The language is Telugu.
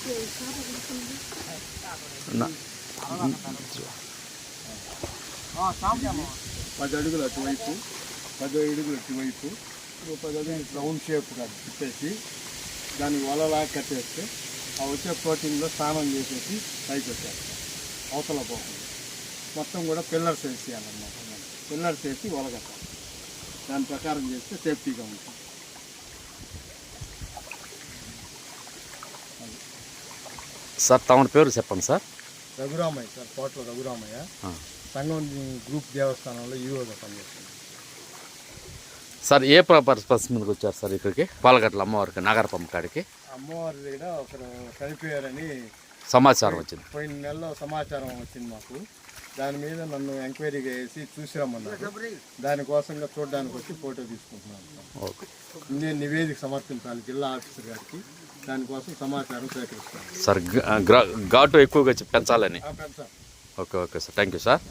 10 అడుగులు అటువైపు 10 అడుగులు ఇటువైపు 10 అడుగులు రౌండ్ షేప్ తిప్పేసి దాన్ని వలలా కట్టేస్తే ఆ వచ్చే ప్రోటీన్లో స్నానం చేసేసి పైకి వచ్చేస్తాం అవతల పోకుండా మొత్తం కూడా పిల్లర్స్ వేసేయాలన్నమాట. పిల్లర్స్ వేసి వలగట్టాలి. దాని ప్రకారం చేస్తే సేఫ్టీగా ఉంటుంది. సార్ తమ పేరు చెప్పండి సార్. రఘురామయ్య సార్, కోట్ల రఘురామయ్య. సంఘం గ్రూప్ దేవస్థానంలో ఈవోగా పనిచేస్తుంది సార్. ఏ పర్పస్ మీదకి వచ్చారు సార్ ఇక్కడికి? పాలగట్ల అమ్మవారికి నాగరపమ్మ కాడికి అమ్మవారి దగ్గర ఒకరు చనిపోయారని సమాచారం వచ్చింది. పోయిన నెలలో సమాచారం వచ్చింది మాకు. దాని మీద నన్ను ఎంక్వైరీగా వేసి చూసిరమ్మన్నారు. దానికోసంగా చూడడానికి వచ్చి ఫోటో తీసుకుంటున్నాను. ఓకే, నేను నివేదిక సమర్పించాలి జిల్లా ఆఫీసర్ గారికి. దానికోసం సమాచారం సేకరిస్తాను సార్. ఘాటు ఎక్కువగా పెంచాలని. పెంచాలి. Okay okay sir, thank you sir.